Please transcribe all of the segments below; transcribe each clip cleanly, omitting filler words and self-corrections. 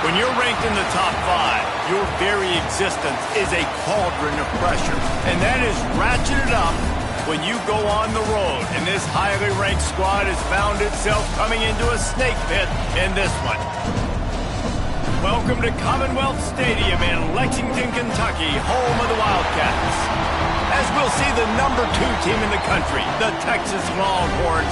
When you're ranked in the top 5, your very existence is a cauldron of pressure. And that is ratcheted up when you go on the road. And this highly ranked squad has found itself coming into a snake pit in this one. Welcome to Commonwealth Stadium in Lexington, Kentucky, home of the Wildcats. As we'll see the number 2 team in the country, the Texas Longhorns,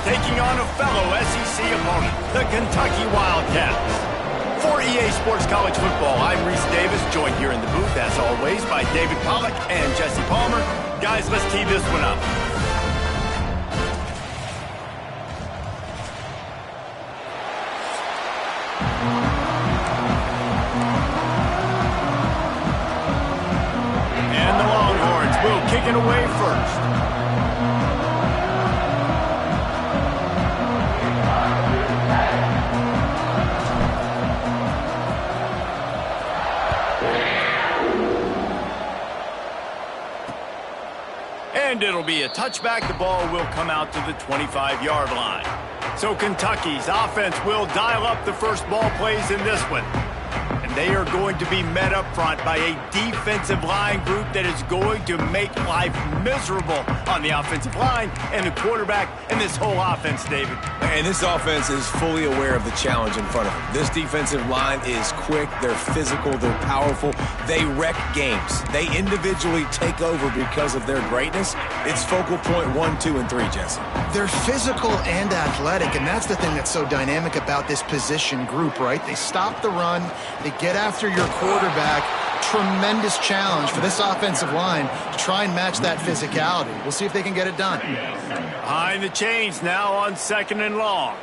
taking on a fellow SEC opponent, the Kentucky Wildcats. For EA Sports College Football, I'm Reese Davis, joined here in the booth, as always, by David Pollack and Jesse Palmer. Guys, let's tee this one up. And the Longhorns will kick it away first. And it'll be a touchback. The ball will come out to the 25-yard line. So Kentucky's offense will dial up the first ball plays in this one. And they are going to be met up front by a defensive line group that is going to make life miserable on the offensive line and the quarterback and this whole offense, David. And this offense is fully aware of the challenge in front of them. This defensive line is quick, they're physical, they're powerful, they wreck games. They individually take over because of their greatness. It's focal point 1, 2, and 3, Jesse. They're physical and athletic, and that's the thing that's so dynamic about this position group, right? They stop the run, they get after your quarterback. Tremendous challenge for this offensive line to try and match that physicality. We'll see if they can get it done. Behind the chains now on 2nd and long.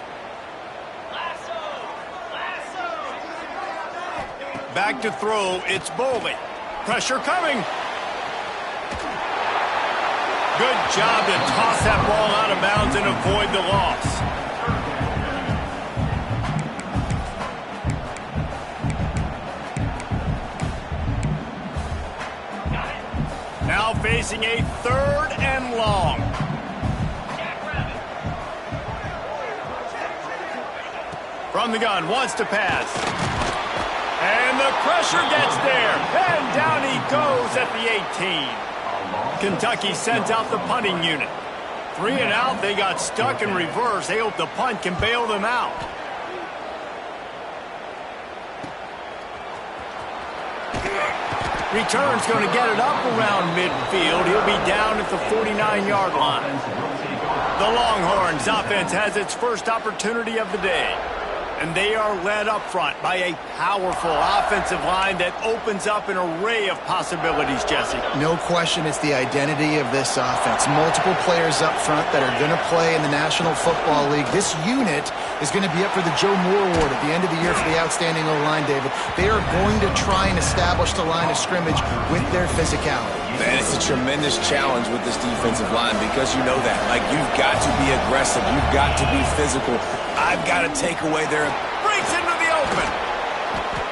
Back to throw, it's Boley. Pressure coming. Good job to toss that ball out of bounds and avoid the loss. Now facing a 3rd and long. From the gun, wants to pass. And the pressure gets there. And down he goes at the 18. Kentucky sends out the punting unit. 3 and out, they got stuck in reverse. They hope the punt can bail them out. Return's going to get it up around midfield. He'll be down at the 49-yard line. The Longhorns offense has its first opportunity of the day. And they are led up front by a powerful offensive line that opens up an array of possibilities, Jesse. No question it's the identity of this offense. Multiple players up front that are going to play in the National Football League. This unit is going to be up for the Joe Moore Award at the end of the year for the outstanding O-line, David. They are going to try and establish the line of scrimmage with their physicality. Man, it's a tremendous challenge with this defensive line because you know that. Like, you've got to be aggressive. You've got to be physical. I've got to take away their... Breaks into the open.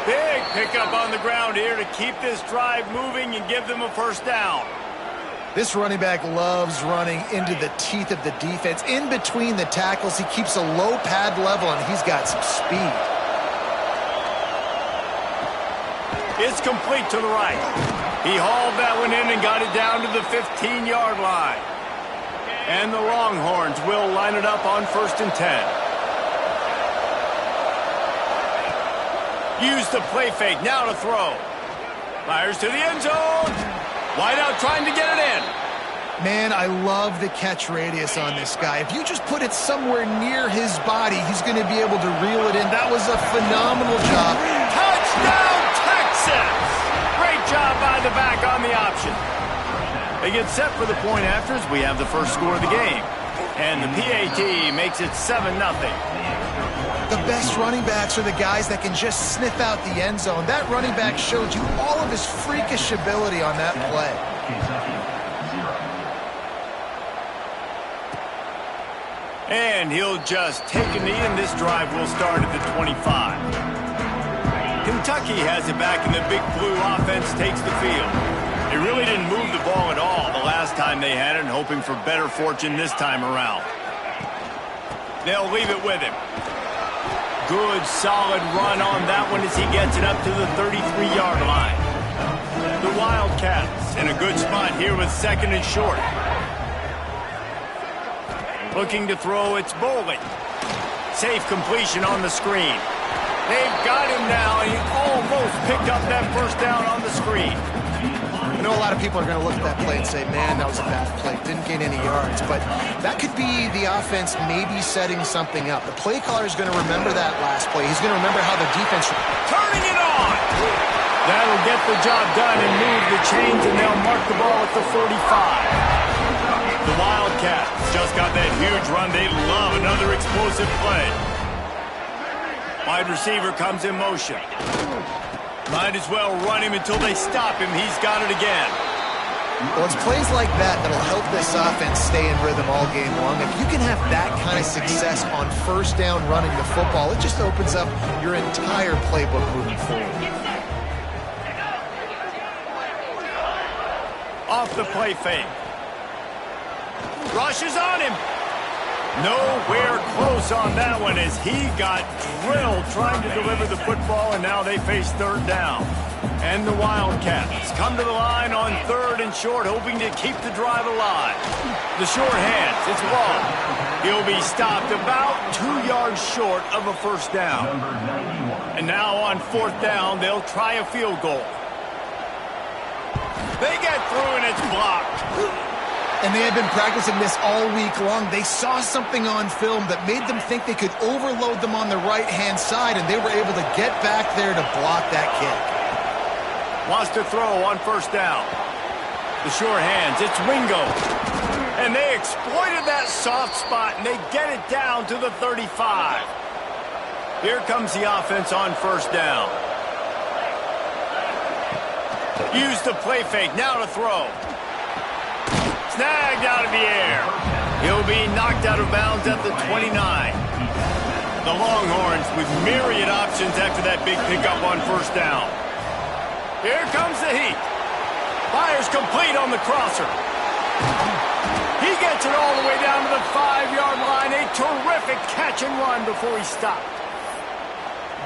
Big pickup on the ground here to keep this drive moving and give them a first down. This running back loves running into the teeth of the defense. In between the tackles, he keeps a low pad level, and he's got some speed. It's complete to the right. He hauled that one in and got it down to the 15-yard line. And the Longhorns will line it up on 1st and 10. Use the play fake, now to throw. Fires to the end zone. Wideout trying to get it in. Man, I love the catch radius on this guy. If you just put it somewhere near his body, he's going to be able to reel it in. That was a phenomenal job. Touchdown, Texas! Great job by the back on the option. They get set for the point after as we have the first score of the game. And the PAT makes it 7-0. The best running backs are the guys that can just sniff out the end zone. That running back showed you all of his freakish ability on that play. And he'll just take a knee, and this drive will start at the 25. Kentucky has it back, and the Big Blue offense takes the field. They really didn't move the ball at all the last time they had it, and hoping for better fortune this time around. They'll leave it with him. good, solid run on that one as he gets it up to the 33-yard line. The Wildcats in a good spot here with second and short. Looking to throw, it's Bowling. Safe completion on the screen. They've got him now, and he almost picked up that first down on the screen. I know a lot of people are going to look at that play and say, man, that was a bad play. Didn't gain any yards. But that could be the offense maybe setting something up. The play caller is going to remember that last play. He's going to remember how the defense... Turning it on! That'll get the job done and move the chains, and they'll mark the ball at the 45. The Wildcats just got that huge run. They love another explosive play. Wide receiver comes in motion. Might as well run him until they stop him. He's got it again. Well, it's plays like that that'll help this offense stay in rhythm all game long. If you can have that kind of success on first down running the football, it just opens up your entire playbook moving forward. Off the play fake. Rushes on him. Nowhere close on that one as he got drilled trying to deliver the football, and now they face third down. And the Wildcats come to the line on third and short, hoping to keep the drive alive. The short hands, it's long. He'll be stopped about 2 yards short of a first down. And now on fourth down, they'll try a field goal. They get through and it's blocked. And they had been practicing this all week long. They saw something on film that made them think they could overload them on the right-hand side, and they were able to get back there to block that kick. Wants to throw on first down. The short hands, it's Wingo. And they exploited that soft spot, and they get it down to the 35. Here comes the offense on first down. Use the play fake, now to throw. Snagged out of the air. He'll be knocked out of bounds at the 29. The Longhorns with myriad options after that big pickup on first down. Here comes the heat. Fires complete on the crosser. He gets it all the way down to the 5-yard line. A terrific catch and run before he stopped.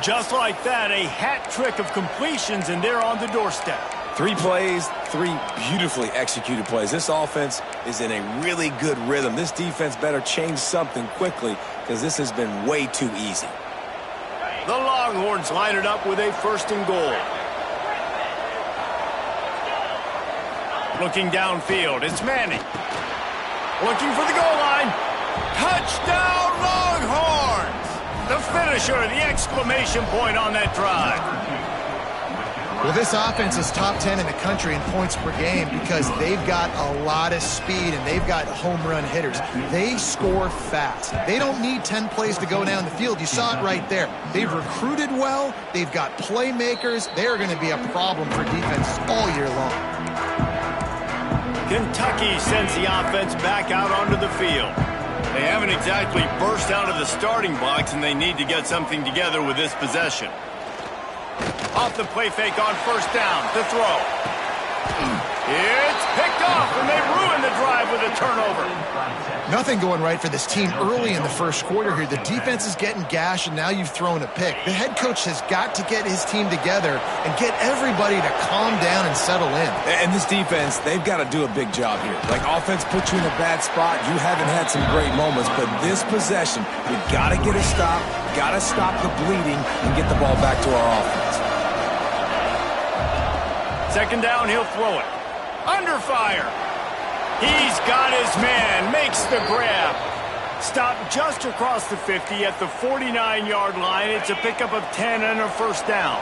Just like that, a hat trick of completions, and they're on the doorstep. 3 plays, 3 beautifully executed plays. This offense is in a really good rhythm. This defense better change something quickly because this has been way too easy. The Longhorns line it up with a first and goal. Looking downfield, it's Manning. Looking for the goal line. Touchdown, Longhorns! The finisher, the exclamation point on that drive. Well, this offense is top 10 in the country in points per game because they've got a lot of speed and they've got home run hitters. They score fast. They don't need 10 plays to go down the field. You saw it right there. They've recruited well. They've got playmakers. They're going to be a problem for defenses all year long. Kentucky sends the offense back out onto the field. They haven't exactly burst out of the starting blocks, and they need to get something together with this possession. Off the play fake on first down, the throw. It's picked off, and they ruin the drive with a turnover. Nothing going right for this team early in the first quarter here. The defense is getting gashed, and now you've thrown a pick. The head coach has got to get his team together and get everybody to calm down and settle in. And this defense, they've got to do a big job here. Like, offense puts you in a bad spot. You haven't had some great moments, but this possession, you got to get a stop, got to stop the bleeding, and get the ball back to our offense. Second down, he'll throw it. Under fire. He's got his man, makes the grab. Stopped just across the 50 at the 49-yard line. It's a pickup of 10 and a first down.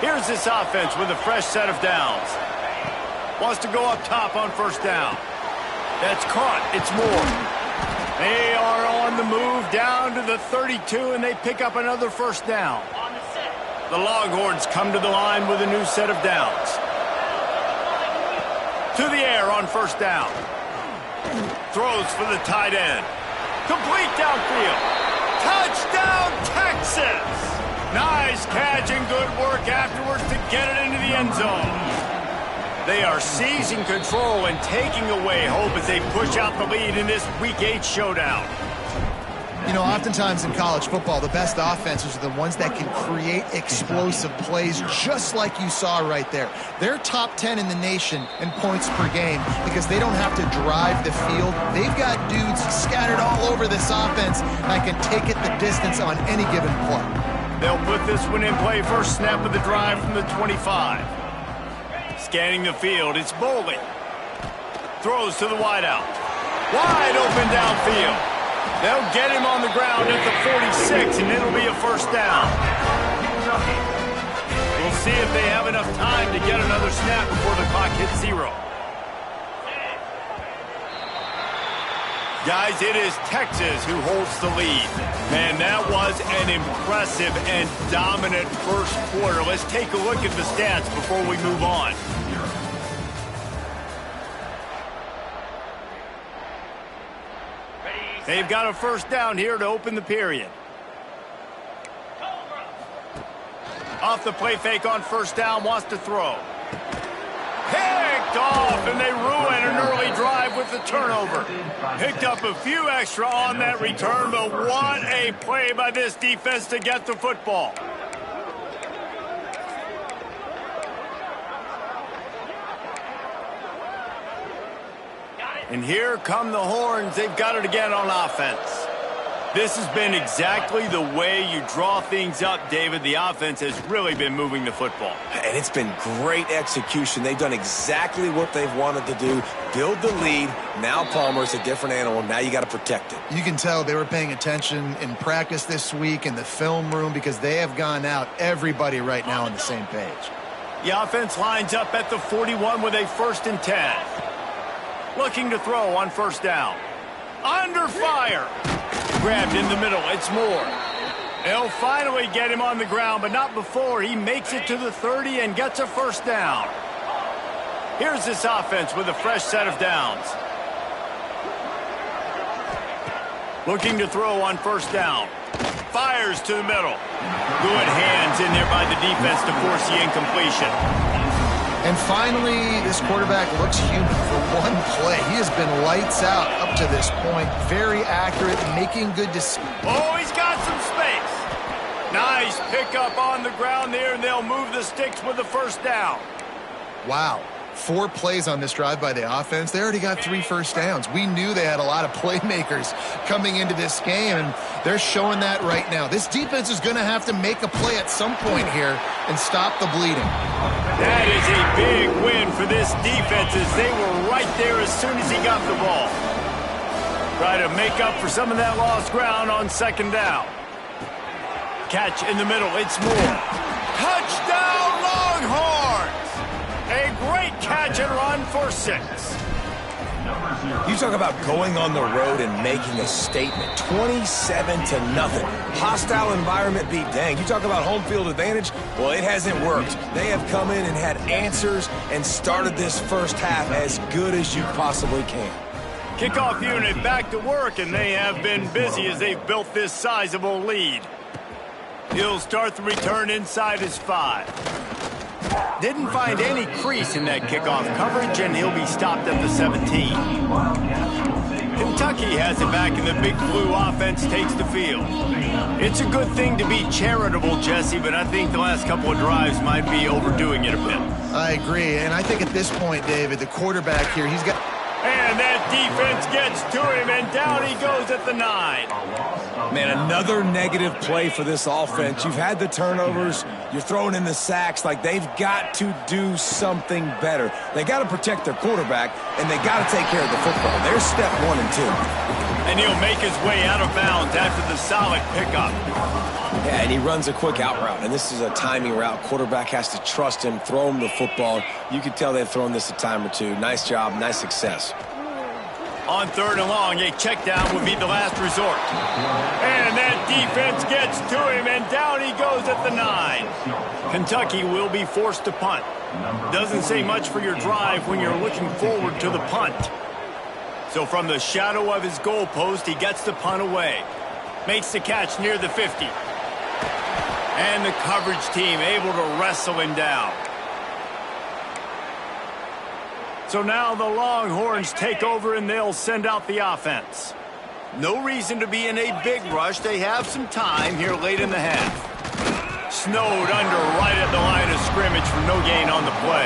Here's this offense with a fresh set of downs. Wants to go up top on first down. That's caught. It's Moore. They are on the move down to the 32, and they pick up another first down. The Longhorns come to the line with a new set of downs. To the air on first down. Throws for the tight end. Complete downfield. Touchdown, Texas! Nice catch and good work afterwards to get it into the end zone. They are seizing control and taking away hope as they push out the lead in this Week 8 showdown. You know, oftentimes in college football, the best offenses are the ones that can create explosive plays, just like you saw right there. They're top 10 in the nation in points per game because they don't have to drive the field. They've got dudes scattered all over this offense that can take it the distance on any given play. They'll put this one in play. First snap of the drive from the 25. Scanning the field, it's Boley. Throws to the wideout. Wide open downfield. They'll get him on the ground at the 46, and it'll be a first down. We'll see if they have enough time to get another snap before the clock hits 0. Guys, it is Texas who holds the lead. Man, that was an impressive and dominant first quarter. Let's take a look at the stats before we move on. They've got a first down here to open the period. Off the play fake on first down, wants to throw. Picked off, and they ruin an early drive with the turnover. Picked up a few extra on that return, but what a play by this defense to get the football. And here come the horns. They've got it again on offense. This has been exactly the way you draw things up, David. The offense has really been moving the football. And it's been great execution. They've done exactly what they've wanted to do. Build the lead. Now Palmer's a different animal. Now you got to protect it. You can tell they were paying attention in practice this week in the film room because they have gone out, everybody right now on the same page. The offense lines up at the 41 with a 1st and 10. Looking to throw on first down. Under fire. Grabbed in the middle. It's Moore. They'll finally get him on the ground, but not before he makes it to the 30 and gets a first down. Here's this offense with a fresh set of downs. Looking to throw on first down. Fires to the middle. Good hands in there by the defense to force the incompletion. And finally, this quarterback looks human for one play. He has been lights out up to this point. Very accurate, making good decisions. Oh, he's got some space. Nice pickup on the ground there, and they'll move the sticks with the first down. Wow. 4 plays on this drive by the offense. They already got 3 first downs. We knew they had a lot of playmakers coming into this game, and they're showing that right now. This defense is going to have to make a play at some point here and stop the bleeding. That is a big win for this defense as they were right there as soon as he got the ball. Try to make up for some of that lost ground on second down. Catch in the middle. It's Moore. Touchdown, Longhorns! A great catch and run for 6. You talk about going on the road and making a statement. 27-0. Hostile environment beat dang. You talk about home field advantage. Well, it hasn't worked. They have come in and had answers and started this first half as good as you possibly can. Kickoff unit back to work, and they have been busy as they've built this sizable lead. He'll start the return inside his 5. Didn't find any crease in that kickoff coverage, and he'll be stopped at the 17. Kentucky has it back, and the Big Blue offense takes the field. It's a good thing to be charitable, Jesse, but I think the last couple of drives might be overdoing it a bit. I agree, and I think at this point, David, the quarterback here, he's got... And that defense gets to him, and down he goes at the 9. Man, another negative play for this offense. You've had the turnovers. You're throwing in the sacks. Like, they've got to do something better. They got to protect their quarterback, and they got to take care of the football. There's step 1 and 2. And he'll make his way out of bounds after the solid pickup. Yeah, and he runs a quick out route, and this is a timing route. Quarterback has to trust him, throw him the football. You can tell they've thrown this a time or two. Nice job, nice success. On 3rd and long, a check down would be the last resort. And that defense gets to him, and down he goes at the 9. Kentucky will be forced to punt. Doesn't say much for your drive when you're looking forward to the punt. So from the shadow of his goalpost, he gets the punt away. Makes the catch near the 50. And the coverage team able to wrestle him down. So now the Longhorns take over, and they'll send out the offense. No reason to be in a big rush. They have some time here late in the half. Snowed under right at the line of scrimmage for no gain on the play.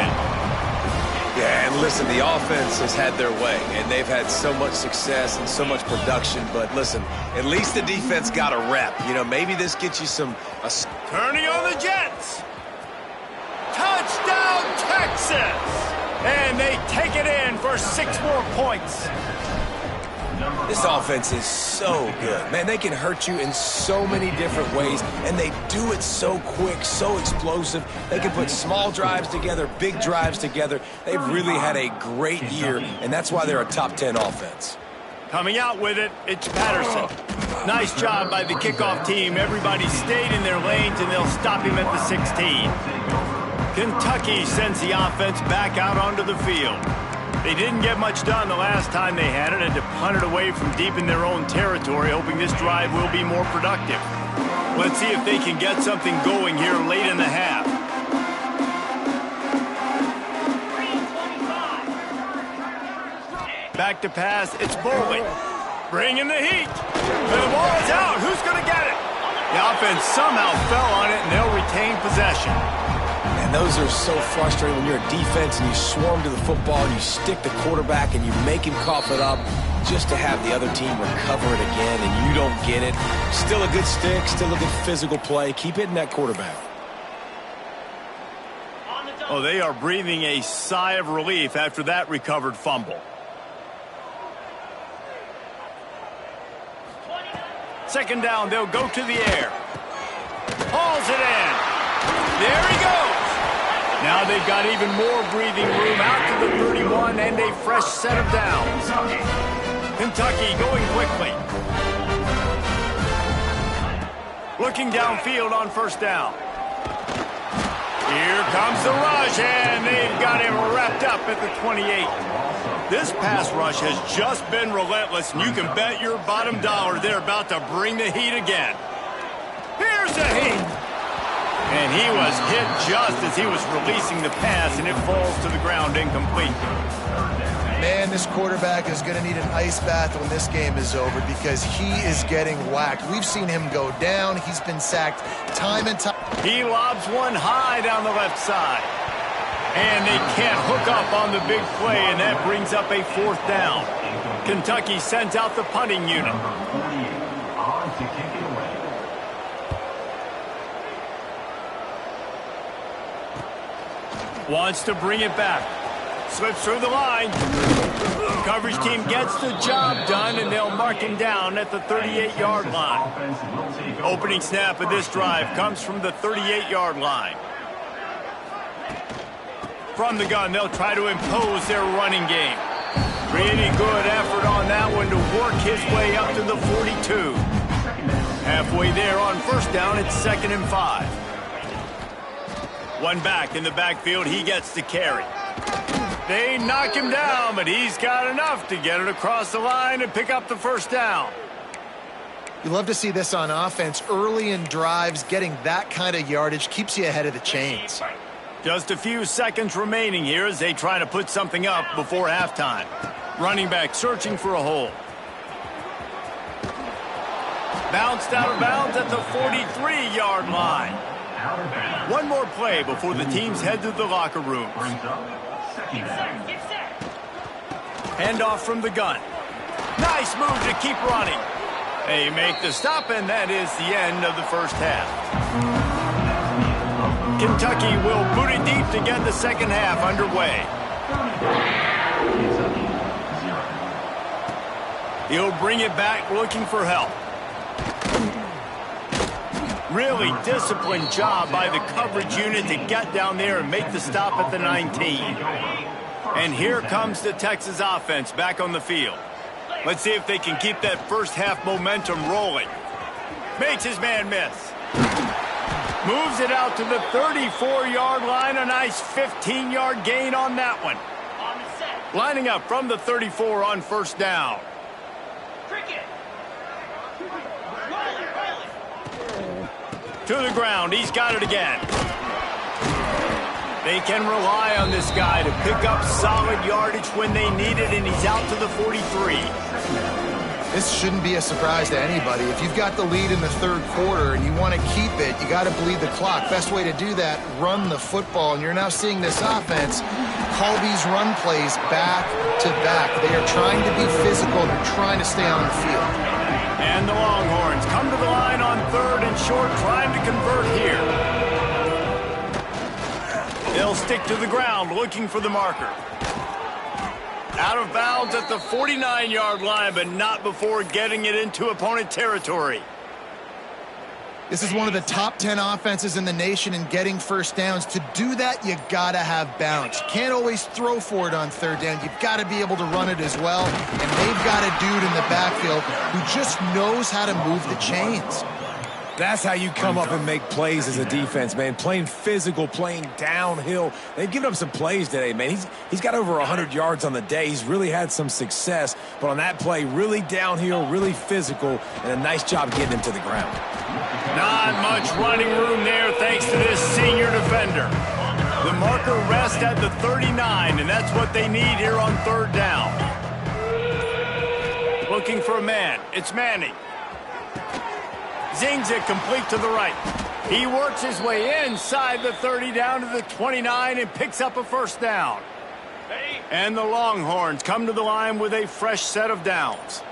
Yeah, and listen, the offense has had their way, and they've had so much success and so much production. But listen, at least the defense got a rep. You know, maybe this gets you some... Turning on the Jets. Touchdown, Texas! And they take it in for 6 more points. This offense is so good. Man, they can hurt you in so many different ways, and they do it so quick, so explosive. They can put small drives together, big drives together. They've really had a great year, and that's why they're a top 10 offense. Coming out with it, it's Patterson. Nice job by the kickoff team. Everybody stayed in their lanes, and they'll stop him at the 16. Kentucky sends the offense back out onto the field. They didn't get much done the last time they had it, and to punt it away from deep in their own territory, hoping this drive will be more productive. Let's see if they can get something going here late in the half. Back to pass, it's Bowling. Bringing the heat. The ball is out. Who's going to get it? The offense somehow fell on it, and they'll retain possession. And those are so frustrating when you're a defense and you swarm to the football and you stick the quarterback and you make him cough it up just to have the other team recover it again and you don't get it. Still a good stick, still a good physical play. Keep hitting that quarterback. Oh, they are breathing a sigh of relief after that recovered fumble. Second down, they'll go to the air. Hauls it in. There he goes. Now they've got even more breathing room out to the 31 and a fresh set of downs. Kentucky going quickly. Looking downfield on first down. Here comes the rush, and they've got him wrapped up at the 28. This pass rush has just been relentless, and you can bet your bottom dollar they're about to bring the heat again. Here's the heat. And he was hit just as he was releasing the pass, and it falls to the ground incomplete. Man, this quarterback is going to need an ice bath when this game is over because he is getting whacked. We've seen him go down. He's been sacked time and time. He lobs one high down the left side. And they can't hook up on the big play, and that brings up a 4th down. Kentucky sends out the punting unit. Wants to bring it back. Slips through the line. The coverage team gets the job done, and they'll mark him down at the 38-yard line. Opening snap of this drive comes from the 38-yard line. From the gun, they'll try to impose their running game. Pretty good effort on that one to work his way up to the 42. Halfway there on first down, it's 2nd and 5. One back in the backfield, he gets the carry. They knock him down, but he's got enough to get it across the line and pick up the first down. You love to see this on offense. Early in drives, getting that kind of yardage keeps you ahead of the chains. Just a few seconds remaining here as they try to put something up before halftime. Running back searching for a hole. Bounced out of bounds at the 43-yard line. One more play before the teams head to the locker rooms. Handoff from the gun. Nice move to keep running. They make the stop, and that is the end of the first half. Kentucky will boot it deep to get the second half underway. He'll bring it back looking for help. Really disciplined job by the coverage unit to get down there and make the stop at the 19. And here comes the Texas offense back on the field. Let's see if they can keep that first half momentum rolling. Makes his man miss. Moves it out to the 34-yard line. A nice 15-yard gain on that one. Lining up from the 34 on first down. To the ground. He's got it again. They can rely on this guy to pick up solid yardage when they need it, and he's out to the 43. This shouldn't be a surprise to anybody. If you've got the lead in the third quarter and you want to keep it, you got to bleed the clock. Best way to do that, run the football. And you're now seeing this offense call these run plays back to back. They are trying to be physical. They're trying to stay on the field. And the Longhorns come to the line on 3rd and short, trying to convert here. They'll stick to the ground, looking for the marker. Out of bounds at the 49-yard line, but not before getting it into opponent territory. This is one of the top 10 offenses in the nation in getting first downs. To do that, you got to have bounce. You can't always throw for it on 3rd down. You've got to be able to run it as well. And they've got a dude in the backfield who just knows how to move the chains. That's how you come up and make plays as a defense, man. Playing physical, playing downhill. They've given up some plays today, man. He's got over 100 yards on the day. He's really had some success. But on that play, really downhill, really physical, and a nice job getting him to the ground. Not much running room there thanks to this senior defender. The marker rests at the 39, and that's what they need here on 3rd down. Looking for a man. It's Manning. Zings it complete to the right. He works his way inside the 30 down to the 29 and picks up a first down. And the Longhorns come to the line with a fresh set of downs.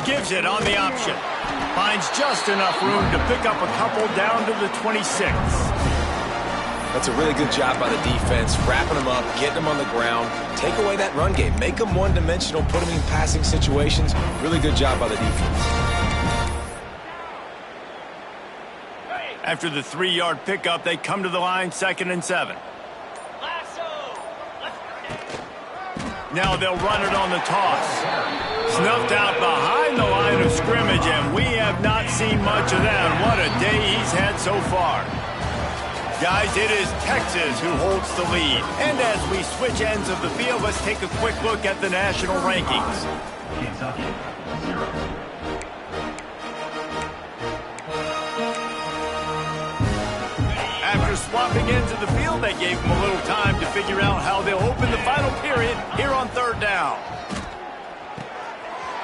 Gives it on the option. Finds just enough room to pick up a couple down to the 26. That's a really good job by the defense, wrapping them up, getting them on the ground, take away that run game, make them one-dimensional, put them in passing situations. Really good job by the defense. After the 3-yard pickup, they come to the line 2nd and 7. Now they'll run it on the toss. Snuffed out behind the line of scrimmage, and we have not seen much of that. What a day he's had so far. Guys, it is Texas who holds the lead. And as we switch ends of the field, let's take a quick look at the national rankings. Kentucky, 0. After swapping ends of the field, they gave them a little time to figure out how they'll open the final period here on 3rd down.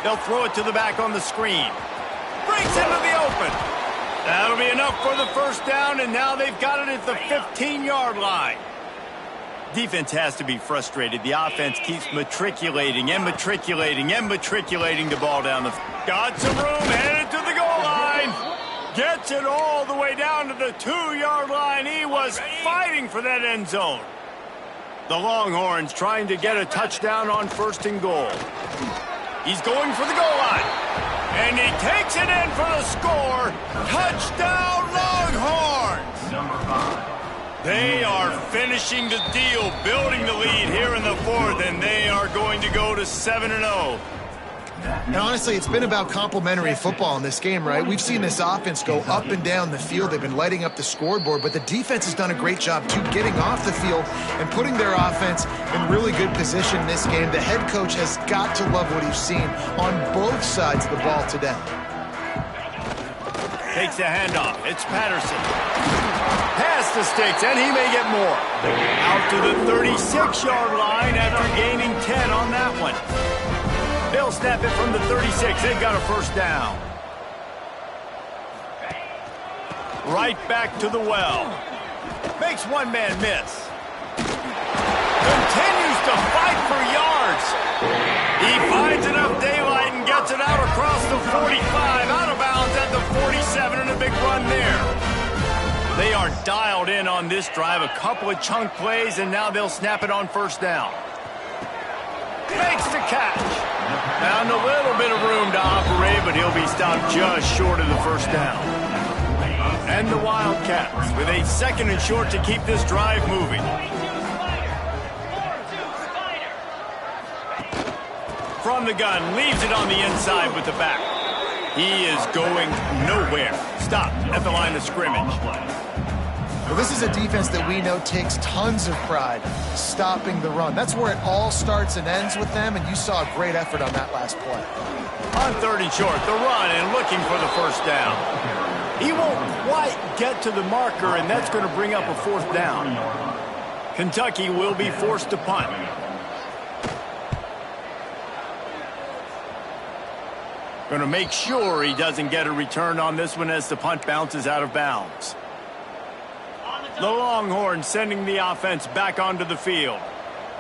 They'll throw it to the back on the screen. Breaks into the open. That'll be enough for the first down, and now they've got it at the 15-yard line. Defense has to be frustrated. The offense keeps matriculating and matriculating and matriculating the ball down the field. Got some room, headed to the goal line. Gets it all the way down to the 2-yard line. He was fighting for that end zone. The Longhorns trying to get a touchdown on 1st and goal. He's going for the goal line. And he takes it in for the score. Touchdown, Longhorns! Number 5. They are finishing the deal, building the lead here in the 4th, and they are going to go to 7-0. And honestly, it's been about complementary football in this game, right? We've seen this offense go up and down the field. They've been lighting up the scoreboard, but the defense has done a great job, too, getting off the field and putting their offense in really good position in this game. The head coach has got to love what he's seen on both sides of the ball today. Takes the handoff. It's Patterson. Pass the sticks, and he may get more. Out to the 36-yard line after gaining 10 on that one. They'll snap it from the 36. They've got a first down. Right back to the well. Makes one man miss. Continues to fight for yards. He finds enough daylight and gets it out across the 45. Out of bounds at the 47, and a big run there. They are dialed in on this drive. A couple of chunk plays, and now they'll snap it on 1st down. Makes the catch. Found a little bit of room to operate, but he'll be stopped just short of the first down. And the Wildcats with a 2nd and short to keep this drive moving. From the gun, leaves it on the inside with the back. He is going nowhere. Stop at the line of scrimmage. Well, this is a defense that we know takes tons of pride stopping the run. That's where it all starts and ends with them, and you saw a great effort on that last play. On 3rd and short, the run and looking for the first down. He won't quite get to the marker, and that's going to bring up a 4th down. Kentucky will be forced to punt. Going to make sure he doesn't get a return on this one as the punt bounces out of bounds. The Longhorns sending the offense back onto the field.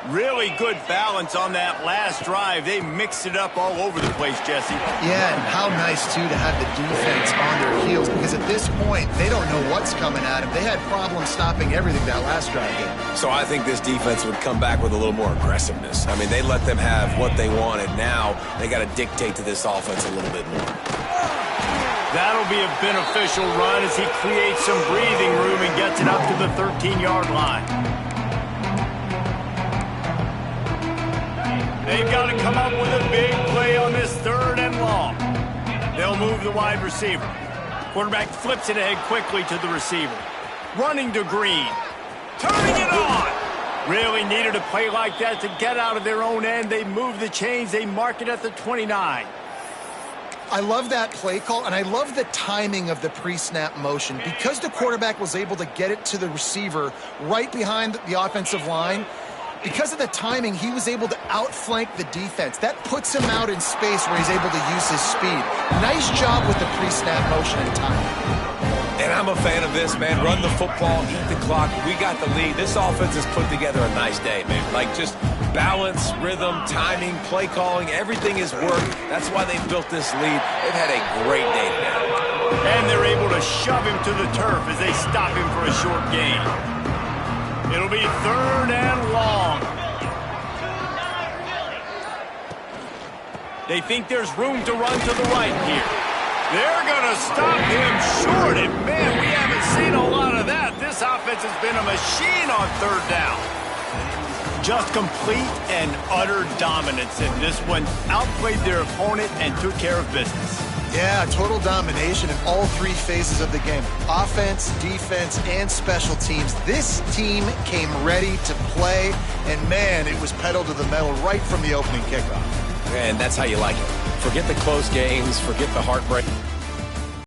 Really good balance on that last drive. They mixed it up all over the place, Jesse. Yeah, and how nice, too, to have the defense on their heels, because at this point, they don't know what's coming at them. They had problems stopping everything that last drive did. So I think this defense would come back with a little more aggressiveness. I mean, they let them have what they wanted. Now they got to dictate to this offense a little bit more. That'll be a beneficial run as he creates some breathing room and gets it up to the 13-yard line. They've got to come up with a big play on this 3rd and long. They'll move the wide receiver. Quarterback flips it ahead quickly to the receiver. Running to Green. Turning it on. Really needed a play like that to get out of their own end. They move the chains. They mark it at the 29. I love that play call, and I love the timing of the pre-snap motion. Because the quarterback was able to get it to the receiver right behind the offensive line, because of the timing, he was able to outflank the defense. That puts him out in space where he's able to use his speed. Nice job with the pre-snap motion and timing. And I'm a fan of this, man. Run the football, eat the clock. We got the lead. This offense has put together a nice day, man. Like just balance, rhythm, timing, play calling, everything has worked. That's why they built this lead. They've had a great day today. And they're able to shove him to the turf as they stop him for a short gain. It'll be 3rd and long. They think there's room to run to the right here. They're going to stop him short, and man, we haven't seen a lot of that. This offense has been a machine on 3rd down. Just complete and utter dominance in this one. Outplayed their opponent and took care of business. Yeah, total domination in all 3 phases of the game. Offense, defense, and special teams. This team came ready to play, and man, it was pedal to the metal right from the opening kickoff. And that's how you like it. Forget the close games, forget the heartbreak.